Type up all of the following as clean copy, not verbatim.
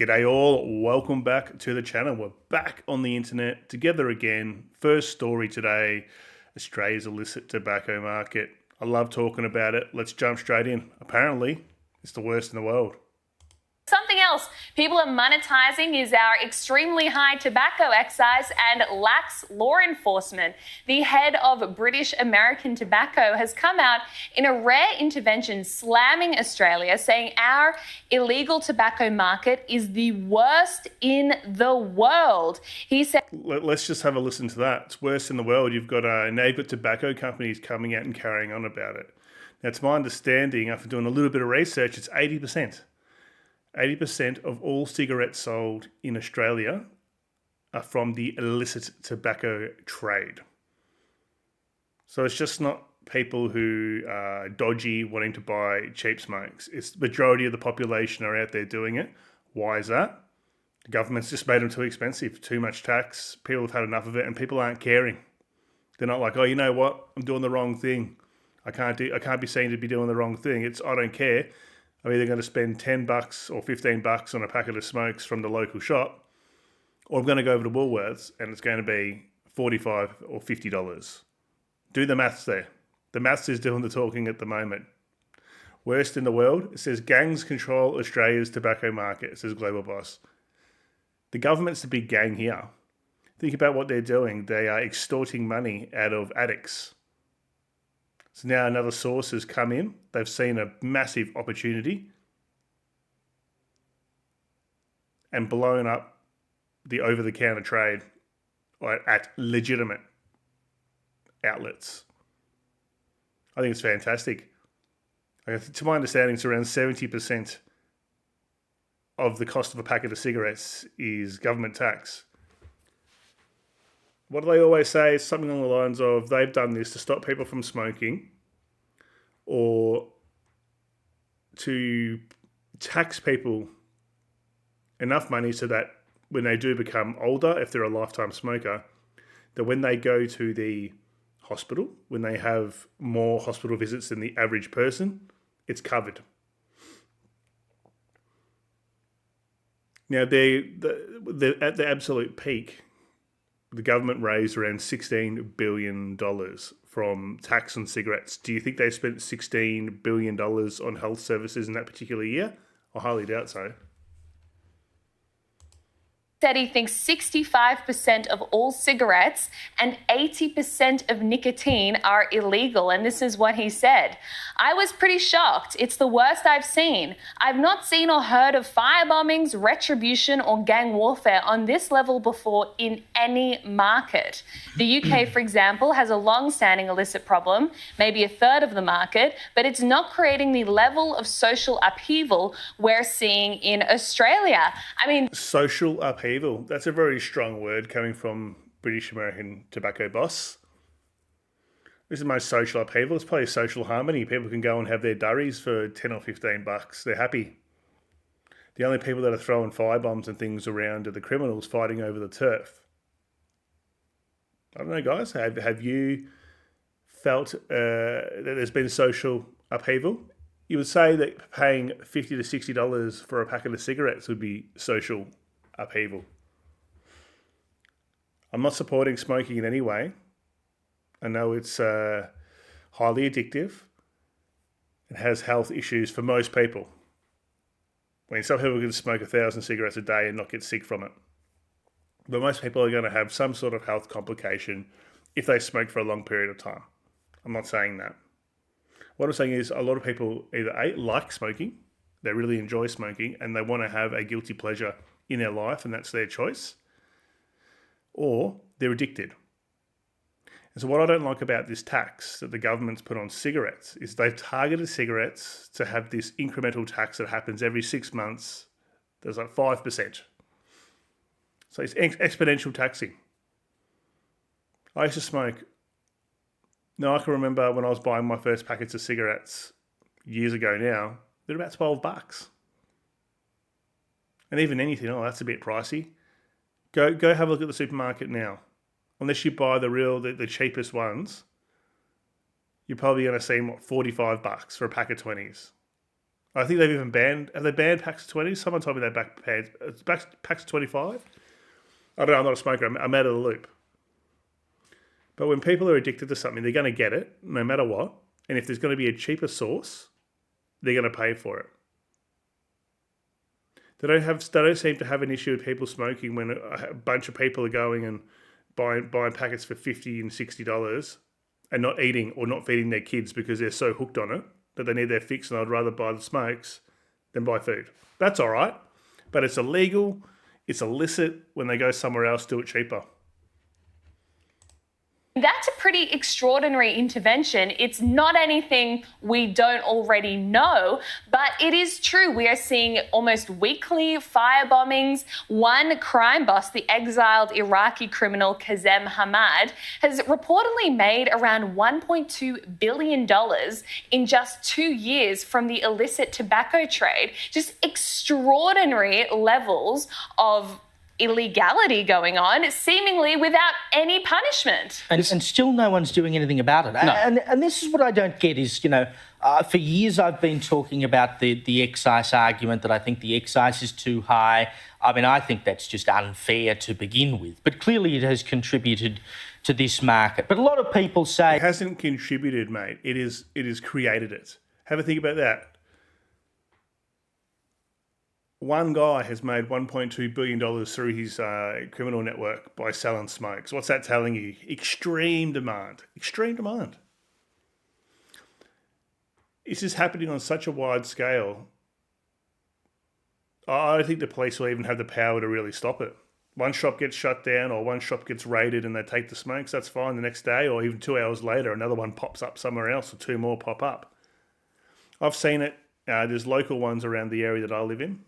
G'day all, welcome back to the channel. We're back on the internet together again. First story today, Australia's illicit tobacco market. I love talking about it. Let's jump straight in. Apparently, it's the worst in the world. Something else people are monetizing is our extremely high tobacco excise and lax law enforcement. The head of British American Tobacco has come out in a rare intervention slamming Australia, saying our illegal tobacco market is the worst in the world. He said, Let's just have a listen to that. It's worse in the world. You've got neighbour tobacco companies coming out and carrying on about it. Now, it's my understanding, after doing a little bit of research, it's 80%. 80% of all cigarettes sold in Australia are from the illicit tobacco trade. So it's just not people who are dodgy wanting to buy cheap smokes. It's the majority of the population are out there doing it. Why is that? The government's just made them too expensive, too much tax. People have had enough of it and people aren't caring. They're not like, oh, you know what? I'm doing the wrong thing. I can't be seen to be doing the wrong thing. It's, I don't care. I'm either going to spend $10 or $15 on a packet of smokes from the local shop, or I'm going to go over to Woolworths and it's going to be $45 or $50. Do the maths there. The maths is doing the talking at the moment. Worst in the world, it says gangs control Australia's tobacco market, says Global Boss. The government's the big gang here. Think about what they're doing. They are extorting money out of addicts. So now another source has come in. They've seen a massive opportunity and blown up the over-the-counter trade at legitimate outlets. I think it's fantastic. To my understanding, it's around 70% of the cost of a packet of cigarettes is government tax. What do they always say? It's something along the lines of they've done this to stop people from smoking or to tax people enough money so that when they do become older, if they're a lifetime smoker, that when they go to the hospital, when they have more hospital visits than the average person, it's covered. Now, they're at the absolute peak. The government raised around $16 billion from tax on cigarettes. Do you think they spent $16 billion on health services in that particular year? I highly doubt so. Said he thinks 65% of all cigarettes and 80% of nicotine are illegal. And this is what he said. I was pretty shocked. It's the worst I've seen. I've not seen or heard of firebombings, retribution, or gang warfare on this level before in any market. The UK, for example, has a long-standing illicit problem, maybe a third of the market, but it's not creating the level of social upheaval we're seeing in Australia. I mean, social upheaval. That's a very strong word coming from British American Tobacco Boss. This is the most social upheaval. It's probably social harmony. People can go and have their durries for $10 or $15. They're happy. The only people that are throwing firebombs and things around are the criminals fighting over the turf. I don't know, guys. Have you felt that there's been social upheaval? You would say that paying $50 to $60 for a packet of cigarettes would be social upheaval. I'm not supporting smoking in any way. I know it's highly addictive. It has health issues for most people. I mean, some people can smoke 1,000 cigarettes a day and not get sick from it. But most people are going to have some sort of health complication if they smoke for a long period of time. I'm not saying that. What I'm saying is a lot of people either like smoking, they really enjoy smoking, and they want to have a guilty pleasure in their life, and that's their choice, or they're addicted. And so what I don't like about this tax that the government's put on cigarettes is they've targeted cigarettes to have this incremental tax that happens every 6 months. There's like 5%. So it's exponential taxing. I used to smoke. Now, I can remember when I was buying my first packets of cigarettes years ago now, they're about $12. And even anything, oh, that's a bit pricey. Go have a look at the supermarket now. Unless you buy the cheapest ones, you're probably going to see $45 for a pack of 20s. I think they've even have they banned packs of 20? Someone told me they banned packs of 25. I don't know, I'm not a smoker, I'm out of the loop. But when people are addicted to something, they're going to get it no matter what. And if there's going to be a cheaper source, they're going to pay for it. They don't seem to have an issue with people smoking when a bunch of people are going and buying packets for $50 and $60 and not eating or not feeding their kids because they're so hooked on it that they need their fix, and I'd rather buy the smokes than buy food. That's all right, but it's illegal, it's illicit. When they go somewhere else, do it cheaper. That's a pretty extraordinary intervention. It's not anything we don't already know, but it is true. We are seeing almost weekly firebombings. One crime boss, the exiled Iraqi criminal Kazem Hamad, has reportedly made around $1.2 billion in just 2 years from the illicit tobacco trade. Just extraordinary levels of illegality going on, seemingly without any punishment. And still no one's doing anything about it. No. And this is what I don't get is, for years I've been talking about the excise argument, that I think the excise is too high. I mean, I think that's just unfair to begin with. But clearly it has contributed to this market. But a lot of people say... It hasn't contributed, mate. It is created it. Have a think about that. One guy has made $1.2 billion through his criminal network by selling smokes. What's that telling you? Extreme demand. Extreme demand. This is happening on such a wide scale. I don't think the police will even have the power to really stop it. One shop gets shut down or one shop gets raided and they take the smokes, that's fine. The next day or even 2 hours later, another one pops up somewhere else or two more pop up. I've seen it. There's local ones around the area that I live in.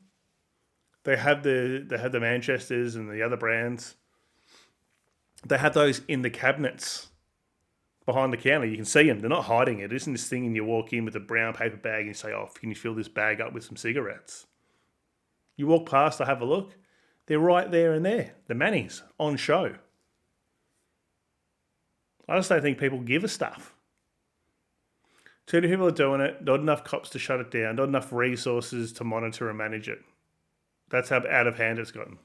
They have the Manchesters and the other brands. They have those in the cabinets behind the counter. You can see them. They're not hiding it. It isn't this thing and you walk in with a brown paper bag and you say, oh, can you fill this bag up with some cigarettes? You walk past, I have a look. They're right there and there. The Mannies on show. I just don't think people give a stuff. Too many people are doing it. Not enough cops to shut it down. Not enough resources to monitor and manage it. That's how out of hand it's gotten.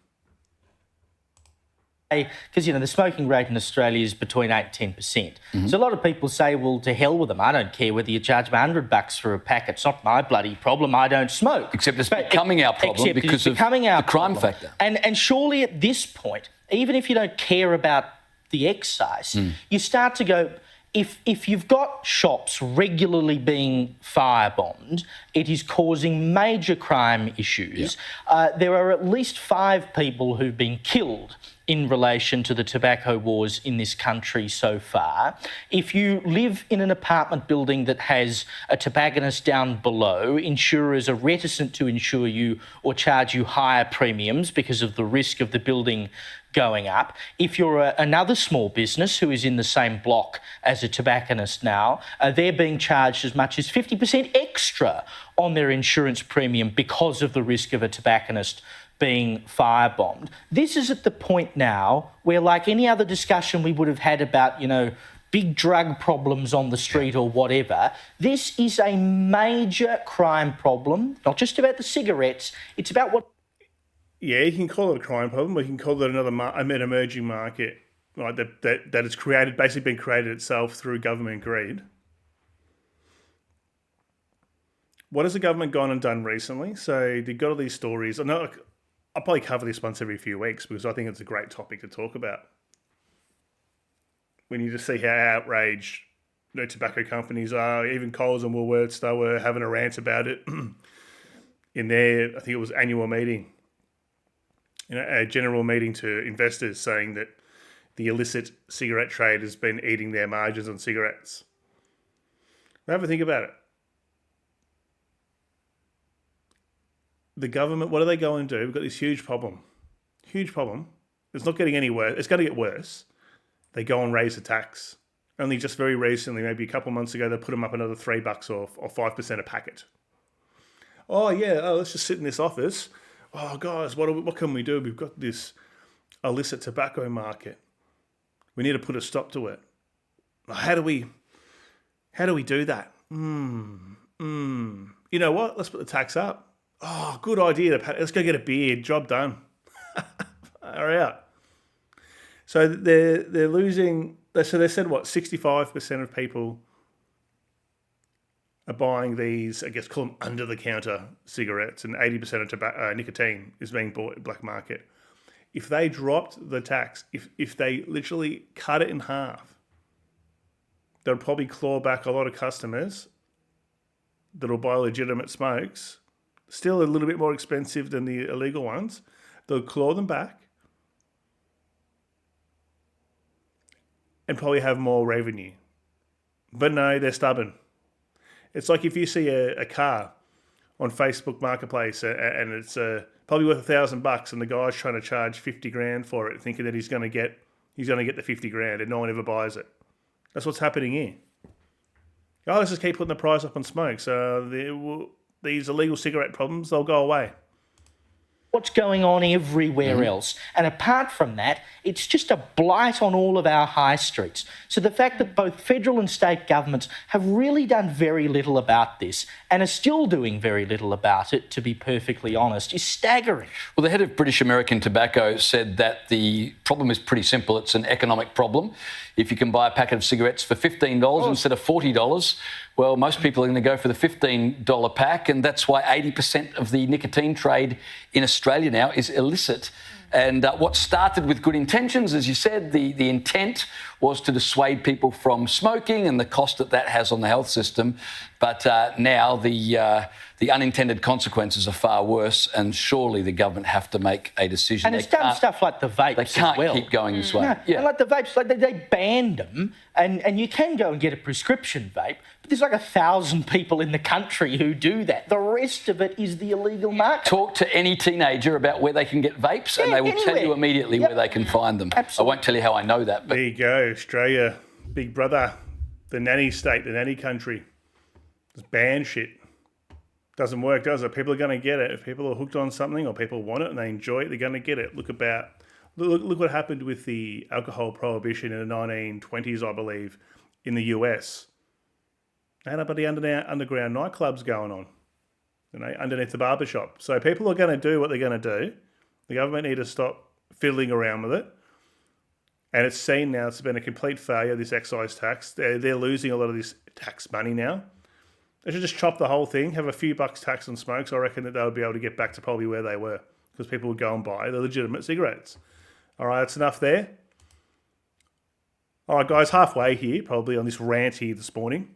Because, the smoking rate in Australia is between 8 and 10%. Mm-hmm. So a lot of people say, well, to hell with them. I don't care whether you charge me $100 for a pack. It's not my bloody problem. I don't smoke. Except it's becoming our problem because of the crime factor. And surely at this point, even if you don't care about the excise, you start to go... If you've got shops regularly being firebombed, it is causing major crime issues. Yeah. There are at least 5 people who've been killed in relation to the tobacco wars in this country so far. If you live in an apartment building that has a tobacconist down below, insurers are reticent to insure you or charge you higher premiums because of the risk of the building going up. If you're another small business who is in the same block as a tobacconist now, they're being charged as much as 50% extra on their insurance premium because of the risk of a tobacconist being firebombed. This is at the point now where, like any other discussion we would have had about, big drug problems on the street or whatever, this is a major crime problem, not just about the cigarettes, it's about what... Yeah, you can call it a crime problem. We can call it an emerging market, right? That it's basically been created itself through government greed. What has the government gone and done recently? So they've got all these stories. I'll probably cover this once every few weeks because I think it's a great topic to talk about. When you just see how outraged tobacco companies are, even Coles and Woolworths, they were having a rant about it in their, I think it was annual meeting. A general meeting to investors saying that the illicit cigarette trade has been eating their margins on cigarettes. Have a think about it. The government, what are they going to do? We've got this huge problem. Huge problem. It's not getting any worse. It's going to get worse. They go and raise the tax. Only just very recently, maybe a couple of months ago, they put them up another $3 or 5% a packet. Oh, yeah, let's just sit in this office. Oh, guys, what can we do? We've got this illicit tobacco market. We need to put a stop to it. How do we do that? you know what? Let's put the tax up. Oh, good idea. Let's go get a beer. Job done. Are out. So they're losing. So they said what 65% of people are buying these, I guess, call them under-the-counter cigarettes, and 80% of nicotine is being bought in black market. If they dropped the tax, if they literally cut it in half, they'll probably claw back a lot of customers that'll buy legitimate smokes, still a little bit more expensive than the illegal ones. They'll claw them back and probably have more revenue. But no, they're stubborn. It's like if you see a car on Facebook Marketplace and it's probably worth $1,000, and the guy's trying to charge 50 grand for it, thinking that he's going to get the 50 grand, and no one ever buys it. That's what's happening here. Oh, let's just keep putting the price up on smoke. So these illegal cigarette problems, they'll go away. What's going on everywhere else. And apart from that, it's just a blight on all of our high streets. So the fact that both federal and state governments have really done very little about this and are still doing very little about it, to be perfectly honest, is staggering. Well, the head of British American Tobacco said that the problem is pretty simple. It's an economic problem. If you can buy a packet of cigarettes for $15 instead of $40, well, most people are going to go for the $15 pack, and that's why 80% of the nicotine trade in Australia now is illicit. And what started with good intentions, as you said, the intent was to dissuade people from smoking and the cost that has on the health system. But now the unintended consequences are far worse, and surely the government have to make a decision. And it's done stuff like the vapes. They can't keep going this way. No. Yeah. And like the vapes, like they banned them, and you can go and get a prescription vape, but there's like 1,000 people in the country who do that. The rest of it is the illegal market. Talk to any teenager about where they can get vapes, and they will tell you immediately where they can find them. Absolutely. I won't tell you how I know that. But there you go, Australia, big brother, the nanny state, the nanny country. Just ban shit. Doesn't work, does it? People are going to get it. If people are hooked on something or people want it and they enjoy it, they're going to get it. Look what happened with the alcohol prohibition in the 1920s, I believe, in the US. They had a bloody underground nightclubs going on, underneath the barbershop. So people are going to do what they're going to do. The government need to stop fiddling around with it. And it's seen now it's been a complete failure, this excise tax. They're losing a lot of this tax money now. They should just chop the whole thing, have a few bucks tax on smokes. I reckon that they would be able to get back to probably where they were, because people would go and buy the legitimate cigarettes. All right, that's enough there. All right, guys, halfway here, probably on this rant here this morning.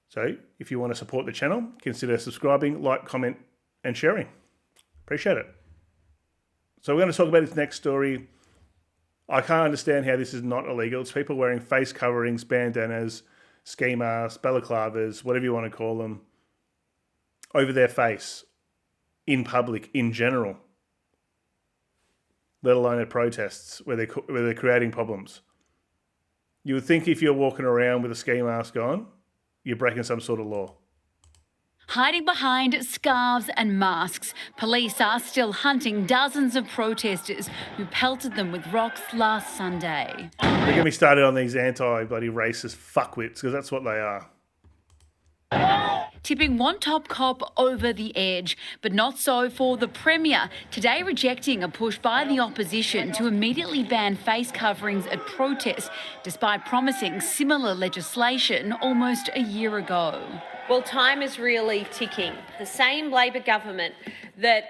So if you want to support the channel, consider subscribing, like, comment, and sharing. Appreciate it. So we're going to talk about this next story. I can't understand how this is not illegal. It's people wearing face coverings, bandanas, ski masks, balaclavas, whatever you want to call them, over their face, in public, in general, let alone at protests where they're creating problems. You would think if you're walking around with a ski mask on, you're breaking some sort of law. Hiding behind scarves and masks, police are still hunting dozens of protesters who pelted them with rocks last Sunday. They're going to be started on these anti-bloody racist fuckwits, because that's what they are. Tipping one top cop over the edge, but not so for the Premier, today rejecting a push by the opposition to immediately ban face coverings at protests, despite promising similar legislation almost a year ago. Well, time is really ticking. The same Labor government that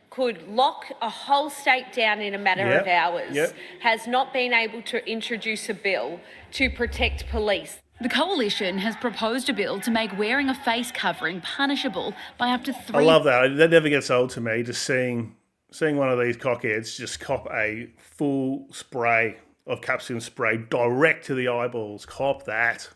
could lock a whole state down in a matter of hours has not been able to introduce a bill to protect police. The Coalition has proposed a bill to make wearing a face covering punishable by up to 3... I love that. That never gets old to me, just seeing one of these cockheads just cop a full spray of capsicum spray direct to the eyeballs. Cop that.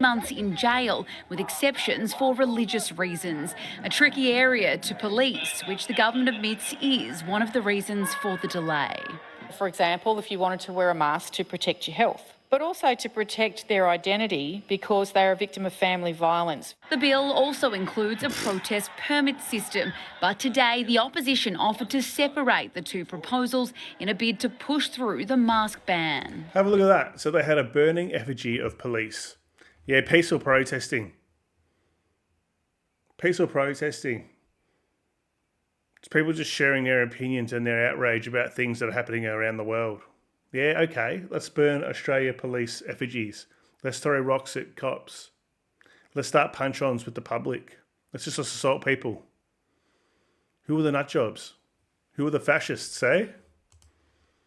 months in jail, with exceptions for religious reasons. A tricky area to police, which the government admits is one of the reasons for the delay. For example, if you wanted to wear a mask to protect your health, but also to protect their identity because they are a victim of family violence. The bill also includes a protest permit system, but today the opposition offered to separate the two proposals in a bid to push through the mask ban. Have a look at that. So they had a burning effigy of police. Yeah, peaceful protesting. Peaceful protesting. It's people just sharing their opinions and their outrage about things that are happening around the world. Yeah, okay, let's burn Australia police effigies. Let's throw rocks at cops. Let's start punch-ons with the public. Let's just assault people. Who are the nutjobs? Who are the fascists, eh?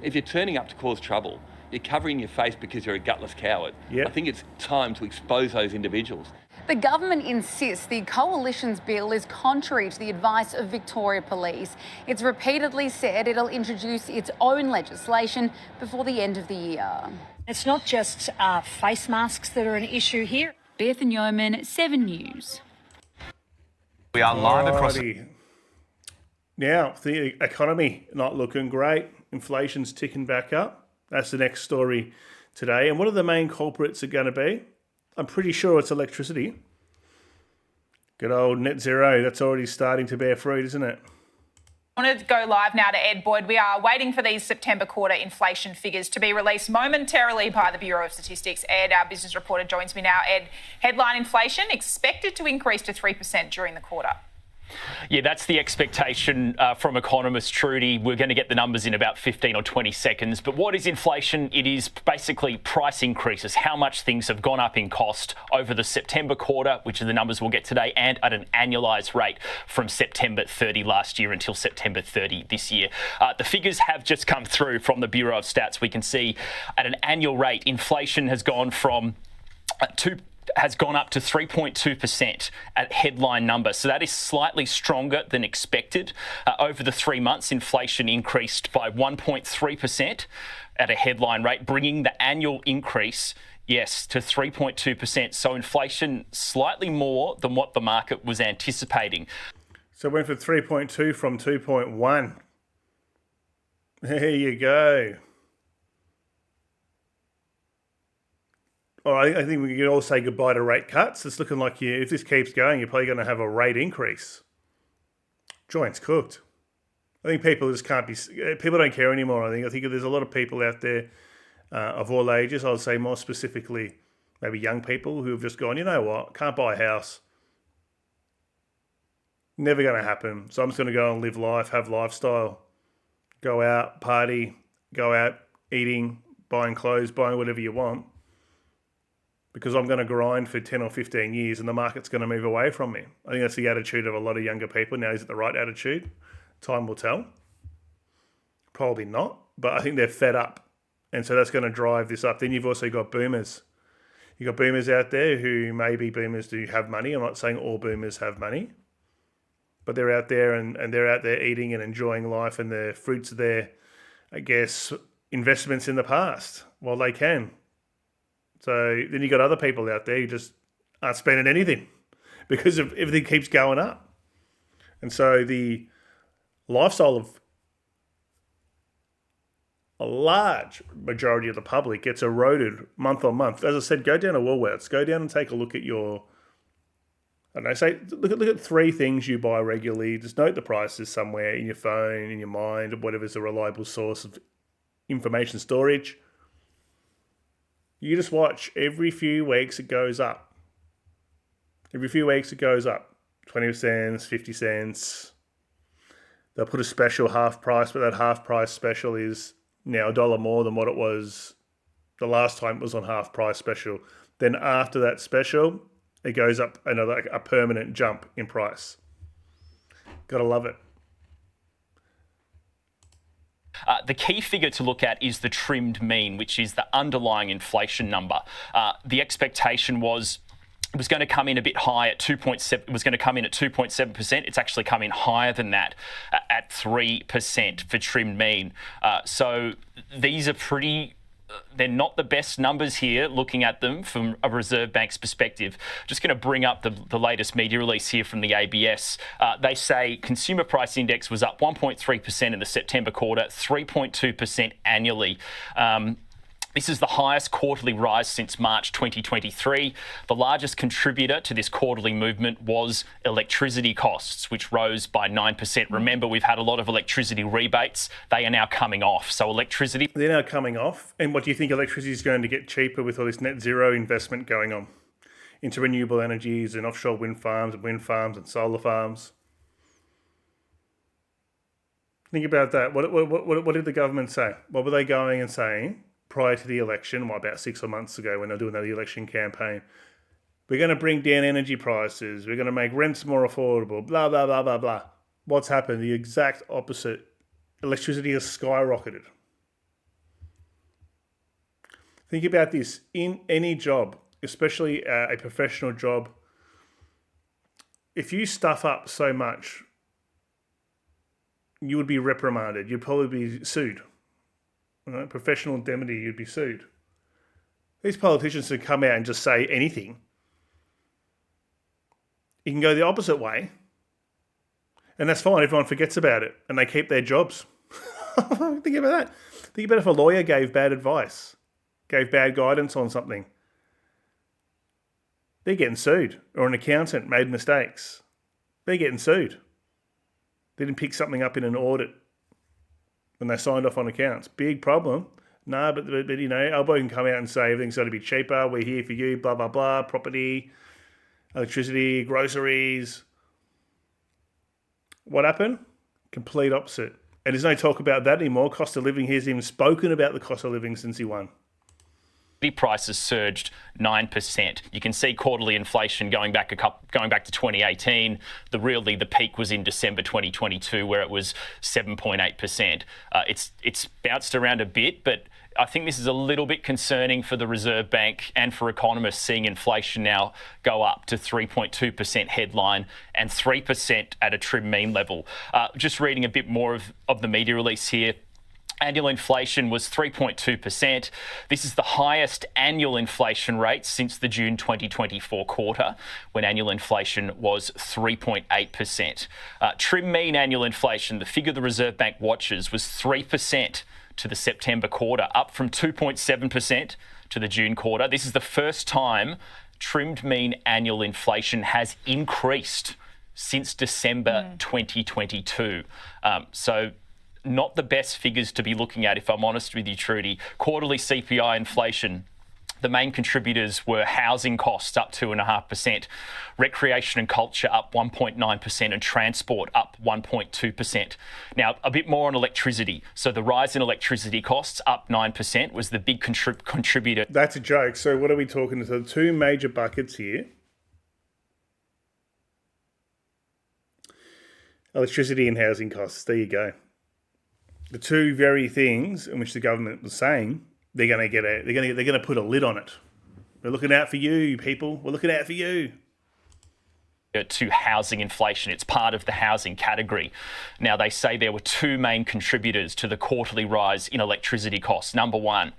If you're turning up to cause trouble, you're covering your face because you're a gutless coward. Yep. I think it's time to expose those individuals. The government insists the coalition's bill is contrary to the advice of Victoria Police. It's repeatedly said it'll introduce its own legislation before the end of the year. It's not just face masks that are an issue here. Bethan Yeoman, 7 News. We are live across... Now, the economy not looking great. Inflation's ticking back up. That's the next story today. And what are the main culprits are going to be? I'm pretty sure it's electricity. Good old net zero. That's already starting to bear fruit, isn't it? I wanted to go live now to Ed Boyd. We are waiting for these September quarter inflation figures to be released momentarily by the Bureau of Statistics. Ed, our business reporter, joins me now. Ed, headline inflation expected to increase to 3% during the quarter. Yeah, that's the expectation from economist Trudy. We're going to get the numbers in about 15 or 20 seconds. But what is inflation? It is basically price increases, how much things have gone up in cost over the September quarter, which are the numbers we'll get today, and at an annualised rate from September 30 last year until September 30 this year. The figures have just come through from the Bureau of Stats. We can see at an annual rate, inflation has gone from has gone up to 3.2% at headline number. So that is slightly stronger than expected. Over the 3 months, inflation increased by 1.3% at a headline rate, bringing the annual increase, yes, to 3.2%. So inflation slightly more than what the market was anticipating. So it went from 3.2 from 2.1. There you go. All right, I think we can all say goodbye to rate cuts. It's looking like if this keeps going, you're probably going to have a rate increase. Joint's cooked. I think people just can't be... People don't care anymore, I think there's a lot of people out there of all ages. I would say more specifically maybe young people who have just gone, you know what, can't buy a house. Never going to happen. So I'm just going to go and live life, have lifestyle. Go out, party, go out eating, buying clothes, buying whatever you want. Because I'm going to grind for 10 or 15 years and the market's going to move away from me. I think that's the attitude of a lot of younger people. Now, is it the right attitude? Time will tell. Probably not, but I think they're fed up. And so that's going to drive this up. Then you've also got boomers. You've got boomers out there who may be boomers who have money. I'm not saying all boomers have money, but they're out there and they're out there eating and enjoying life and the fruits of their, I guess, investments in the past while they can. So then you got other people out there who just aren't spending anything because of everything keeps going up. And so the lifestyle of a large majority of the public gets eroded month on month. As I said, go down to Woolworths, go down and take a look at your, I don't know, say, look at 3 things you buy regularly. Just note the prices somewhere in your phone, in your mind, whatever's a reliable source of information storage. You just watch. Every few weeks it goes up. Every few weeks it goes up. 20 cents, 50 cents. They'll put a special half price, but that half price special is now $1 more than what it was the last time it was on half price special. Then after that special, it goes up a permanent jump in price. Gotta love it. The key figure to look at is the trimmed mean, which is the underlying inflation number. The expectation was it was going to come in a bit high at 2.7. It was going to come in at 2.7%. It's actually come in higher than that at 3% for trimmed mean. So these are pretty. They're not the best numbers here, looking at them from a Reserve Bank's perspective. Just going to bring up the latest media release here from the ABS. They say consumer price index was up 1.3% in the September quarter, 3.2% annually. This is the highest quarterly rise since March 2023. The largest contributor to this quarterly movement was electricity costs, which rose by 9%. Remember, we've had a lot of electricity rebates. They are now coming off. So electricity... They're now coming off. And what do you think electricity is going to get cheaper with all this net zero investment going on? into renewable energies and offshore wind farms and solar farms. Think about that. What did the government say? What were they going and saying prior to the election, about 6 months ago when they were doing the election campaign? We're going to bring down energy prices. We're going to make rents more affordable, blah, blah, blah, blah, blah. What's happened? The exact opposite. Electricity has skyrocketed. Think about this. In any job, especially a professional job, if you stuff up so much, you would be reprimanded. You'd probably be sued. Right? Professional indemnity, you'd be sued. These politicians who come out and just say anything, you can go the opposite way, and that's fine. Everyone forgets about it, and they keep their jobs. Think about that. Think about if a lawyer gave bad advice, gave bad guidance on something. They're getting sued. Or an accountant made mistakes. They're getting sued. They didn't pick something up in an audit when they signed off on accounts. Big problem. No, but you know, Albo can come out and say everything's got to be cheaper. We're here for you, blah, blah, blah. Property, electricity, groceries. What happened? Complete opposite. And there's no talk about that anymore. Cost of living, he hasn't even spoken about the cost of living since he won. Prices surged 9%. You can see quarterly inflation going back to 2018. The peak was in December 2022, where it was 7.8%. It's bounced around a bit, but I think this is a little bit concerning for the Reserve Bank and for economists, seeing inflation now go up to 3.2% headline and 3% at a trim mean level. Just reading a bit more of the media release here. Annual inflation was 3.2%. This is the highest annual inflation rate since the June 2024 quarter, when annual inflation was 3.8%. Trim mean annual inflation, the figure the Reserve Bank watches, was 3% to the September quarter, up from 2.7% to the June quarter. This is the first time trimmed mean annual inflation has increased since December 2022. So not the best figures to be looking at, if I'm honest with you, Trudy. Quarterly CPI inflation, the main contributors were housing costs up 2.5%, recreation and culture up 1.9%, and transport up 1.2%. Now, a bit more on electricity. So the rise in electricity costs, up 9%, was the big contributor. That's a joke. So what are we talking? So two major buckets here. Electricity and housing costs. There you go. The two very things in which the government was saying they're going to put a lid on it. We're looking out for you, people. We're looking out for you. To housing inflation. It's part of the housing category. Now, they say there were two main contributors to the quarterly rise in electricity costs. Number one,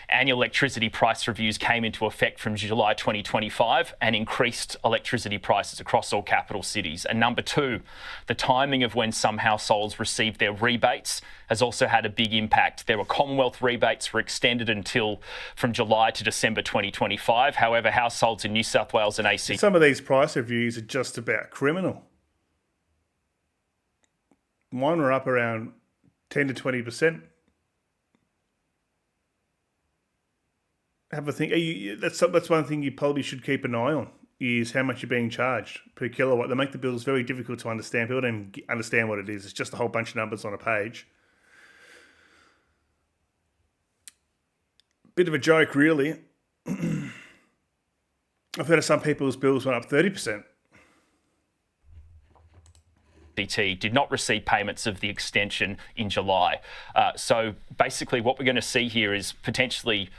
annual electricity price reviews came into effect from July 2025 and increased electricity prices across all capital cities. And number two, the timing of when some households received their rebates has also had a big impact. There were Commonwealth rebates were extended until from July to December 2025. However, households in New South Wales and ACT... Some of these price reviews are just about criminal. Mine were up around 10 to 20%. Have a think. That's one thing you probably should keep an eye on, is how much you're being charged per kilowatt. They make the bills very difficult to understand. People don't understand what it is. It's just a whole bunch of numbers on a page. Bit of a joke, really. I've heard of some people's bills went up 30%. did not receive payments of the extension in July. So basically what we're going to see here is potentially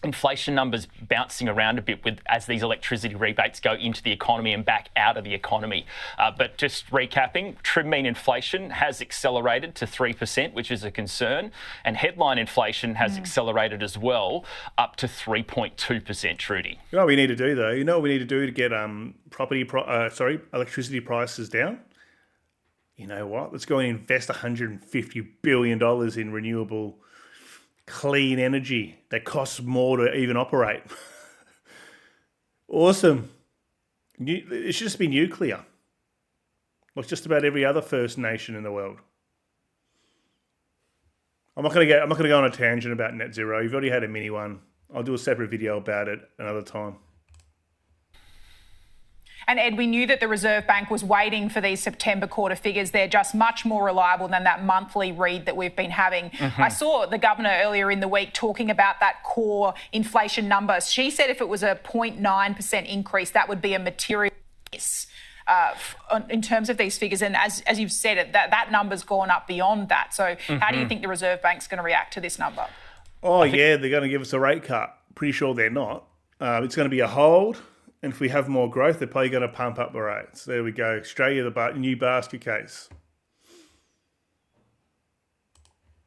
inflation numbers bouncing around a bit as these electricity rebates go into the economy and back out of the economy. But just recapping, trim mean inflation has accelerated to 3%, which is a concern, and headline inflation has accelerated as well, up to 3.2%, Trudy. You know what we need to do, though? You know what we need to do to get electricity prices down? You know what? Let's go and invest $150 billion in renewable clean energy that costs more to even operate. Awesome. It should just be nuclear, like just about every other First Nation in the world. I'm not going to go on a tangent about net zero. You've already had a mini one. I'll do a separate video about it another time. And Ed, we knew that the Reserve Bank was waiting for these September quarter figures. They're just much more reliable than that monthly read that we've been having. I saw the governor earlier in the week talking about that core inflation number. She said if it was a 0.9% increase, that would be a material miss. In terms of these figures, and as you've said, that number's gone up beyond that. So how do you think the Reserve Bank's going to react to this number? Oh, yeah, they're going to give us a rate cut. Pretty sure they're not. It's going to be a hold, and if we have more growth, they're probably going to pump up the rates. There we go. Australia, the new basket case.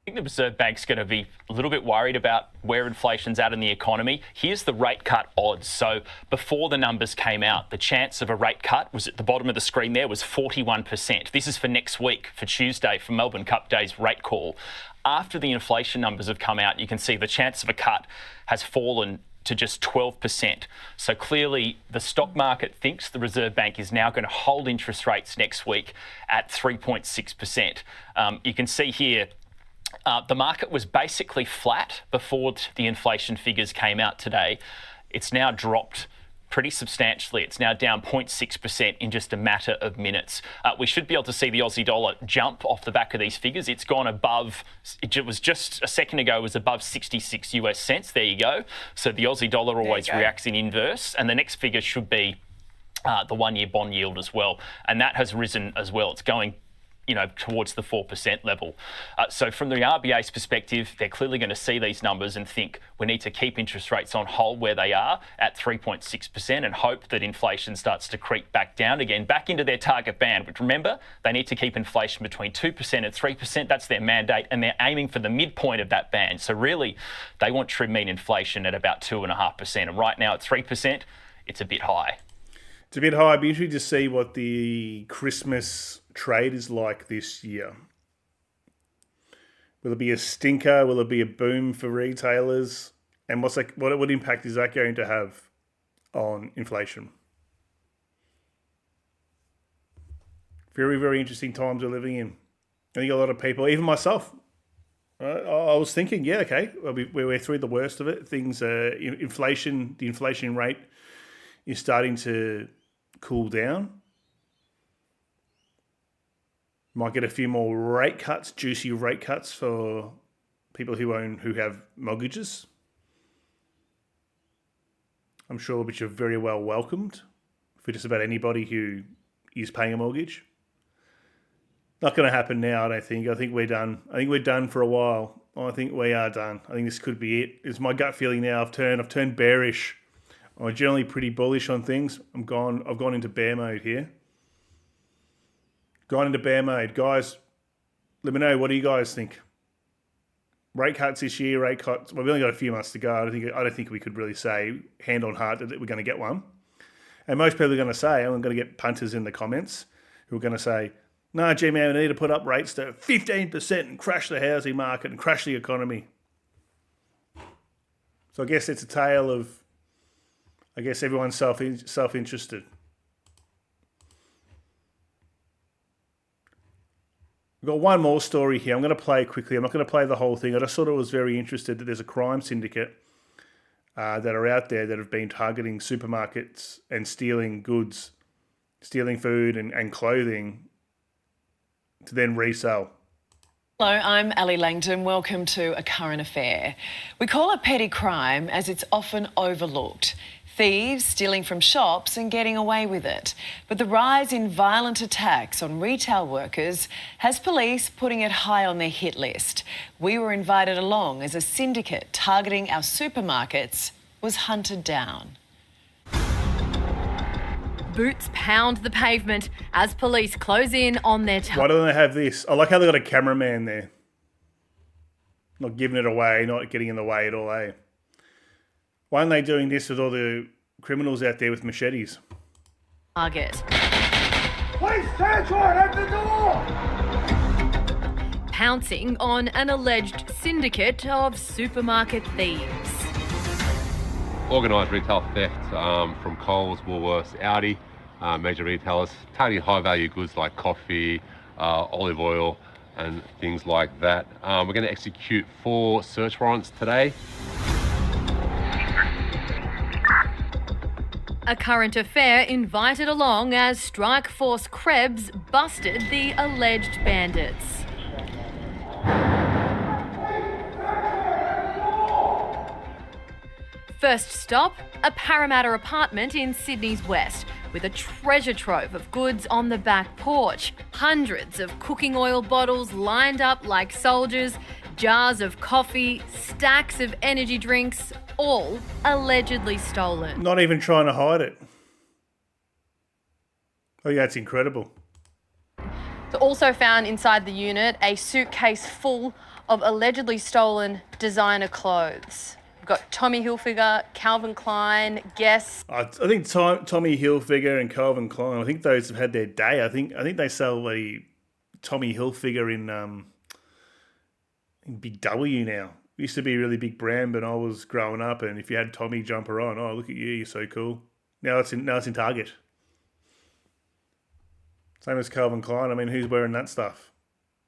I think the Reserve Bank's going to be a little bit worried about where inflation's at in the economy. Here's the rate cut odds. So before the numbers came out, the chance of a rate cut was at the bottom of the screen there was 41%. This is for next week, for Tuesday, for Melbourne Cup Day's rate call. After the inflation numbers have come out, you can see the chance of a cut has fallen to just 12%. So clearly the stock market thinks the Reserve Bank is now going to hold interest rates next week at 3.6%. You can see here, the market was basically flat before the inflation figures came out today. It's now dropped pretty substantially. It's now down 0.6% in just a matter of minutes. We should be able to see the Aussie dollar jump off the back of these figures. It's gone above, it was just a second ago, was above 66 US cents. There you go. So the Aussie dollar always reacts in inverse. And the next figure should be the one-year bond yield as well. And that has risen as well. It's going towards the 4% level. So from the RBA's perspective, they're clearly going to see these numbers and think we need to keep interest rates on hold where they are at 3.6% and hope that inflation starts to creep back down again, back into their target band. But remember, they need to keep inflation between 2% and 3%. That's their mandate, and they're aiming for the midpoint of that band. So really, they want true mean inflation at about 2.5%. And right now at 3%, it's a bit high. It's a bit high. It'd be interesting to see what the Christmas trade is like this year. Will it be a stinker? Will it be a boom for retailers? And what impact is that going to have on inflation? Very, very interesting times we're living in. I think a lot of people, even myself, I was thinking, yeah, okay, we're through the worst of it. Things, inflation, the inflation rate is starting to cool down. Might get a few more rate cuts, juicy rate cuts for people who have mortgages. I'm sure which are very well welcomed for just about anybody who is paying a mortgage. Not going to happen now, I don't think. I think we're done. I think we're done for a while. I think we are done. I think this could be it. It's my gut feeling now. I've turned bearish. I'm generally pretty bullish on things. I've gone into bear mode here. Gone into bear mode. Guys, let me know, what do you guys think? Rate cuts this year, rate cuts. We've only got a few months to go. I don't think we could really say hand on heart that we're going to get one. And most people are going to say, I'm going to get punters in the comments who are going to say, no, G-Man, we need to put up rates to 15% and crash the housing market and crash the economy. So I guess it's a tale of, everyone's self-interested. We've got one more story here. I'm going to play it quickly. I'm not going to play the whole thing. I just thought I was very interested that there's a crime syndicate that are out there that have been targeting supermarkets and stealing goods, stealing food and clothing to then resell. Hello, I'm Ali Langdon. Welcome to A Current Affair. We call it petty crime as it's often overlooked. Thieves stealing from shops and getting away with it. But the rise in violent attacks on retail workers has police putting it high on their hit list. We were invited along as a syndicate targeting our supermarkets was hunted down. Boots pound the pavement as police close in on their Why don't they have this? I like how they got a cameraman there. Not giving it away, not getting in the way at all, eh? Why aren't they doing this with all the criminals out there with machetes? Target. Police, transport, open the door! Pouncing on an alleged syndicate of supermarket thieves. Organised retail theft from Coles, Woolworths, Audi, major retailers, targeting high-value goods like coffee, olive oil, and things like that. We're going to execute 4 search warrants today. A current affair invited along as Strike Force Krebs busted the alleged bandits. First stop, a Parramatta apartment in Sydney's west, with a treasure trove of goods on the back porch. Hundreds of cooking oil bottles lined up like soldiers, jars of coffee, stacks of energy drinks, all allegedly stolen. Not even trying to hide it. I think that's incredible. So also found inside the unit a suitcase full of allegedly stolen designer clothes. We've got Tommy Hilfiger, Calvin Klein, Guess. I think Tommy Hilfiger and Calvin Klein, I think those have had their day. I think they sell a Tommy Hilfiger in Big W now. It used to be a really big brand when I was growing up, and if you had Tommy jumper on, oh, look at you, you're so cool. Now it's in Target. Same as Calvin Klein. I mean, who's wearing that stuff?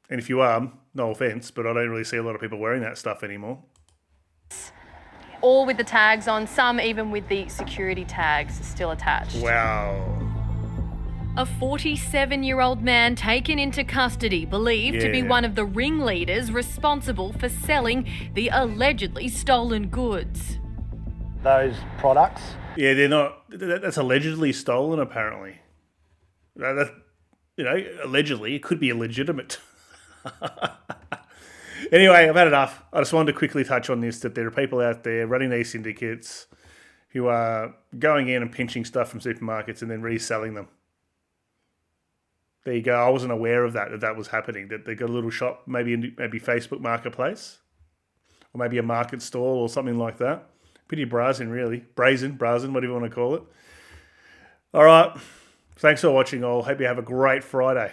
And if you are, no offence, but I don't really see a lot of people wearing that stuff anymore. All with the tags on, some even with the security tags still attached. Wow. A 47-year-old man taken into custody, believed to be one of the ringleaders responsible for selling the allegedly stolen goods. Those products? Yeah, they're not. That's allegedly stolen, apparently. Allegedly, it could be illegitimate. Anyway, I've had enough. I just wanted to quickly touch on this, that there are people out there running these syndicates who are going in and pinching stuff from supermarkets and then reselling them. There you go. I wasn't aware of that was happening, that they got a little shop, maybe Facebook Marketplace, or maybe a market stall or something like that. Pretty brazen, really. Brazen, whatever you want to call it. All right. Thanks for watching all. Hope you have a great Friday.